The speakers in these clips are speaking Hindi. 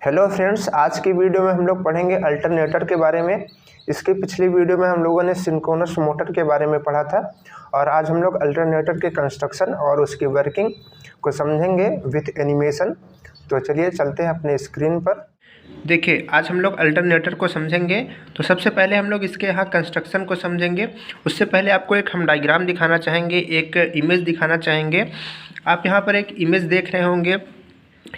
हेलो फ्रेंड्स, आज की वीडियो में हम लोग पढ़ेंगे अल्टरनेटर के बारे में। इसकी पिछली वीडियो में हम लोगों ने सिंक्रोनस मोटर के बारे में पढ़ा था और आज हम लोग अल्टरनेटर के कंस्ट्रक्शन और उसकी वर्किंग को समझेंगे विथ एनिमेशन। तो चलिए चलते हैं अपने स्क्रीन पर। देखिए, आज हम लोग अल्टरनेटर को समझेंगे। तो सबसे पहले हम लोग इसके यहाँ कंस्ट्रक्शन को समझेंगे। उससे पहले आपको एक हम डायग्राम दिखाना चाहेंगे, एक इमेज दिखाना चाहेंगे। आप यहाँ पर एक इमेज देख रहे होंगे।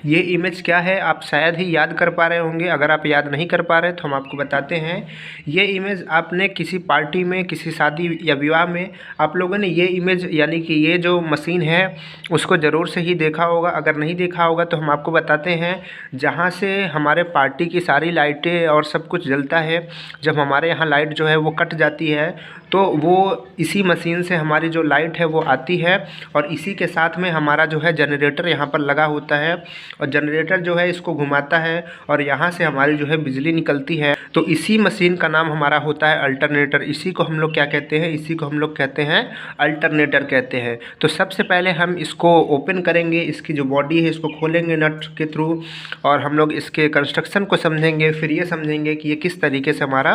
ये इमेज क्या है आप शायद ही याद कर पा रहे होंगे। अगर आप याद नहीं कर पा रहे तो हम आपको बताते हैं। ये इमेज आपने किसी पार्टी में, किसी शादी या विवाह में आप लोगों ने ये इमेज यानी कि ये जो मशीन है उसको ज़रूर से ही देखा होगा। अगर नहीं देखा होगा तो हम आपको बताते हैं। जहाँ से हमारे पार्टी की सारी लाइटें और सब कुछ जलता है, जब हमारे यहाँ लाइट जो है वो कट जाती है तो वो इसी मशीन से हमारी जो लाइट है वो आती है और इसी के साथ में हमारा जो है जनरेटर यहाँ पर लगा होता है और जनरेटर जो है इसको घुमाता है और यहाँ से हमारी जो है बिजली निकलती है। तो इसी मशीन का नाम हमारा होता है अल्टरनेटर। इसी को हम लोग क्या कहते हैं? इसी को हम लोग कहते हैं अल्टरनेटर कहते हैं। तो सबसे पहले हम इसको ओपन करेंगे, इसकी जो बॉडी है इसको खोलेंगे नट के थ्रू और हम लोग इसके कंस्ट्रक्शन को समझेंगे। फिर ये समझेंगे कि ये किस तरीके से हमारा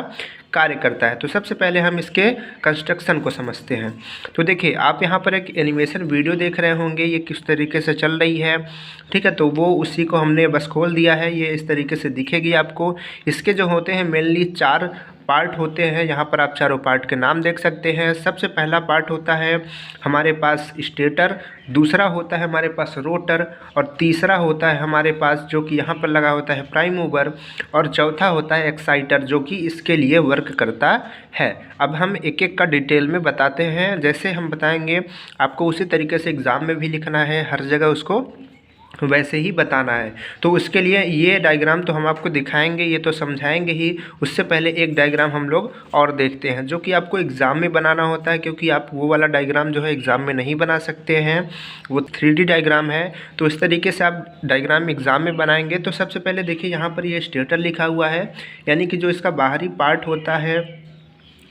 कार्य करता है। तो सबसे पहले हम इसके कंस्ट्रक्शन को समझते हैं। तो देखिए, आप यहाँ पर एक एनिमेशन वीडियो देख रहे होंगे, ये किस तरीके से चल रही है। ठीक है, तो वो उसी को हमने बस खोल दिया है। ये इस तरीके से दिखेगी आपको। इसके जो होते हैं मेनली 4 पार्ट होते हैं। यहाँ पर आप चारों पार्ट के नाम देख सकते हैं। सबसे पहला पार्ट होता है हमारे पास स्टेटर, दूसरा होता है हमारे पास रोटर और तीसरा होता है हमारे पास जो कि यहाँ पर लगा होता है प्राइम मूवर और चौथा होता है एक्साइटर जो कि इसके लिए वर्क करता है। अब हम एक एक का डिटेल में बताते हैं। जैसे हम बताएंगे आपको उसी तरीके से एग्ज़ाम में भी लिखना है, हर जगह उसको वैसे ही बताना है। तो उसके लिए ये डायग्राम तो हम आपको दिखाएंगे, ये तो समझाएंगे ही। उससे पहले एक डायग्राम हम लोग और देखते हैं जो कि आपको एग्ज़ाम में बनाना होता है, क्योंकि आप वो वाला डायग्राम जो है एग्ज़ाम में नहीं बना सकते हैं, वो 3D डायग्राम है। तो इस तरीके से आप डायग्राम एग्ज़ाम में बनाएंगे। तो सबसे पहले देखिए, यहाँ पर ये स्टेटर लिखा हुआ है, यानी कि जो इसका बाहरी पार्ट होता है,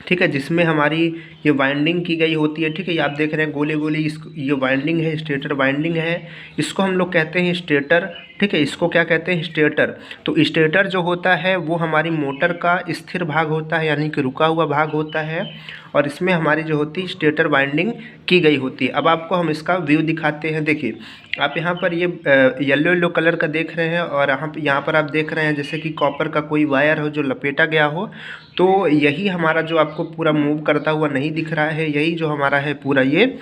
ठीक है, जिसमें हमारी ये वाइंडिंग की गई होती है। ठीक है, ये आप देख रहे हैं गोली गोली, इसको ये वाइंडिंग है, स्टेटर वाइंडिंग है। इसको हम लोग कहते हैं स्टेटर। ठीक है, इसको क्या कहते हैं? स्टेटर। तो स्टेटर जो होता है वो हमारी मोटर का स्थिर भाग होता है, यानी कि रुका हुआ भाग होता है और इसमें हमारी जो होती है स्टेटर वाइंडिंग की गई होती है। अब आपको हम इसका व्यू दिखाते हैं। देखिए, आप यहाँ पर ये येलो येलो कलर का देख रहे हैं और यहाँ पर आप देख रहे हैं जैसे कि कॉपर का कोई वायर हो जो लपेटा गया हो। तो यही हमारा जो आपको पूरा मूव करता हुआ नहीं दिख रहा है, यही जो हमारा है पूरा ये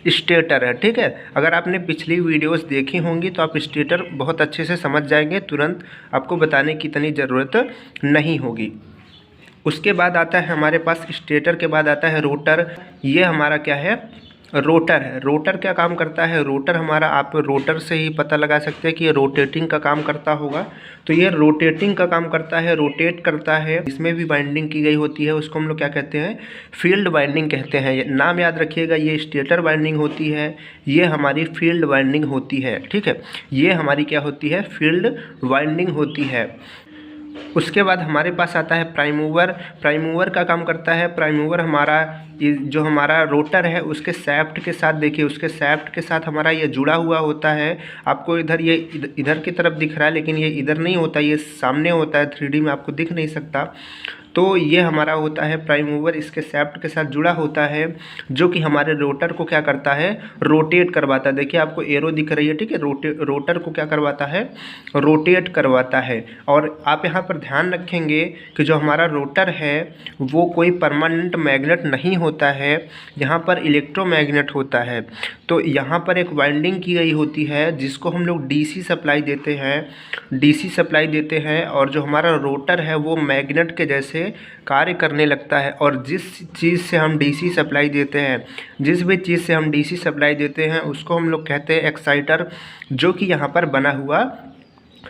स्टेटर है। ठीक है, अगर आपने पिछली वीडियोस देखी होंगी तो आप स्टेटर बहुत अच्छे से समझ जाएंगे, तुरंत आपको बताने की इतनी ज़रूरत नहीं होगी। उसके बाद आता है हमारे पास स्टेटर के बाद आता है रोटर। ये हमारा क्या है? रोटर है। रोटर क्या काम करता है? रोटर हमारा, आप रोटर से ही पता लगा सकते हैं कि ये रोटेटिंग का काम करता होगा। तो ये रोटेटिंग का काम करता है, रोटेट करता है। इसमें भी वाइंडिंग की गई होती है, उसको हम लोग क्या कहते हैं? फील्ड वाइंडिंग कहते हैं। नाम याद रखिएगा, ये स्टेटर वाइंडिंग होती है, ये हमारी फील्ड वाइंडिंग होती है। ठीक है, ये हमारी क्या होती है? फील्ड वाइंडिंग होती है। उसके बाद हमारे पास आता है प्राइम मूवर। प्राइम मूवर का काम करता है, प्राइम मूवर हमारा जो हमारा रोटर है उसके सैफ्ट के साथ, देखिए उसके सैफ्ट के साथ हमारा ये जुड़ा हुआ होता है। आपको इधर ये इधर की तरफ दिख रहा है, लेकिन ये इधर नहीं होता, ये सामने होता है, 3D में आपको दिख नहीं सकता। तो ये हमारा होता है प्राइम मूवर, इसके सैफ्ट के साथ जुड़ा होता है जो कि हमारे रोटर को क्या करता है? रोटेट करवाता है। देखिए आपको एरो दिख रही है, ठीक है, रोटर को क्या करवाता है? रोटेट करवाता है। और आप यहाँ पर ध्यान रखेंगे कि जो हमारा रोटर है वो कोई परमानेंट मैग्नेट नहीं होता है, यहाँ पर इलेक्ट्रोमैग्नेट होता है। तो यहाँ पर एक वाइंडिंग की गई होती है जिसको हम लोग DC सप्लाई देते हैं, DC सप्लाई देते हैं और जो हमारा रोटर है वो मैग्नेट के जैसे कार्य करने लगता है। और जिस चीज़ से हम DC सप्लाई देते हैं, जिस भी चीज़ से हम DC सप्लाई देते हैं उसको हम लोग कहते हैं एक्साइटर, जो कि यहाँ पर बना हुआ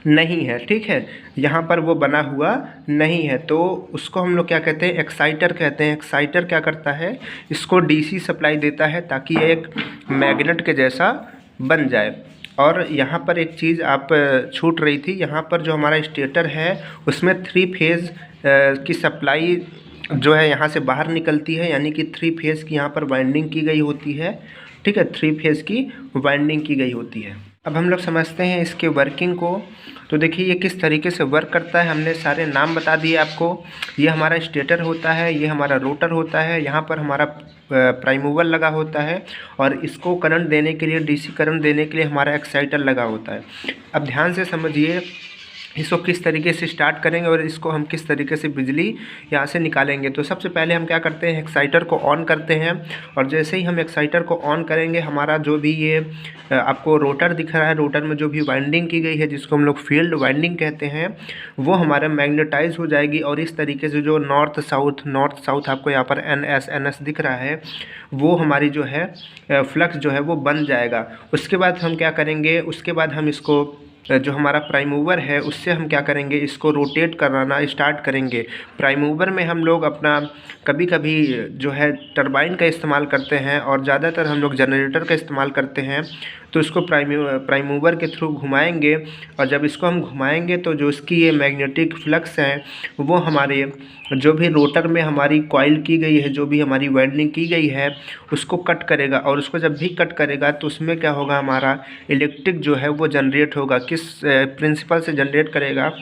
नहीं है। ठीक है, यहाँ पर वो बना हुआ नहीं है, तो उसको हम लोग क्या कहते हैं? एक्साइटर कहते हैं। एक्साइटर क्या करता है? इसको DC सप्लाई देता है ताकि ये एक मैग्नेट के जैसा बन जाए। और यहाँ पर एक चीज़ आप छूट रही थी, यहाँ पर जो हमारा स्टेटर है उसमें 3 फेज़ की सप्लाई जो है यहाँ से बाहर निकलती है, यानी कि 3 फेज़ की यहाँ पर वाइंडिंग की गई होती है। ठीक है, 3 फेज़ की वाइंडिंग की गई होती है। अब हम लोग समझते हैं इसके वर्किंग को। तो देखिए ये किस तरीके से वर्क करता है, हमने सारे नाम बता दिए आपको। ये हमारा स्टेटर होता है, ये हमारा रोटर होता है, यहाँ पर हमारा प्राइम मूवर लगा होता है, और इसको करंट देने के लिए, डीसी करंट देने के लिए हमारा एक्साइटर लगा होता है। अब ध्यान से समझिए इसको किस तरीके से स्टार्ट करेंगे और इसको हम किस तरीके से बिजली यहाँ से निकालेंगे। तो सबसे पहले हम क्या करते हैं, एक्साइटर को ऑन करते हैं, और जैसे ही हम एक्साइटर को ऑन करेंगे हमारा जो भी ये आपको रोटर दिख रहा है, रोटर में जो भी वाइंडिंग की गई है जिसको हम लोग फील्ड वाइंडिंग कहते हैं, वो हमारा मैग्नेटाइज हो जाएगी, और इस तरीके से जो नॉर्थ साउथ आपको यहाँ पर NS दिख रहा है, वो हमारी जो है फ्लक्स जो है वो बन जाएगा। उसके बाद हम क्या करेंगे, उसके बाद हम इसको जो हमारा प्राइम मूवर है उससे हम क्या करेंगे, इसको रोटेट कराना स्टार्ट करेंगे। प्राइम मूवर में हम लोग अपना कभी कभी जो है टरबाइन का इस्तेमाल करते हैं, और ज़्यादातर हम लोग जनरेटर का इस्तेमाल करते हैं। तो इसको प्राइम मूवर के थ्रू घुमाएंगे, और जब इसको हम घुमाएंगे तो जो इसकी ये मैग्नेटिक फ्लक्स है वो हमारे जो भी रोटर में हमारी कॉइल की गई है, जो भी हमारी वाइंडिंग की गई है, उसको कट करेगा। और उसको जब भी कट करेगा तो उसमें क्या होगा, हमारा इलेक्ट्रिक जो है वो जनरेट होगा। किस प्रिंसिपल से जनरेट करेगा,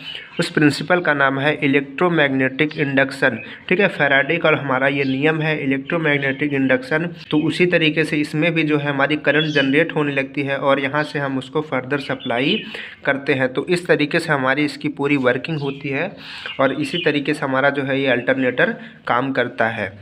उस प्रिंसिपल का नाम है इलेक्ट्रोमैग्नेटिक इंडक्शन। ठीक है, फैराडे का हमारा ये नियम है इलेक्ट्रोमैग्नेटिक इंडक्शन। तो उसी तरीके से इसमें भी जो है हमारी करंट जनरेट होने लगती है, और यहाँ से हम उसको फर्दर सप्लाई करते हैं। तो इस तरीके से हमारी इसकी पूरी वर्किंग होती है, और इसी तरीके से हमारा जो है ये अल्टरनेटर काम करता है।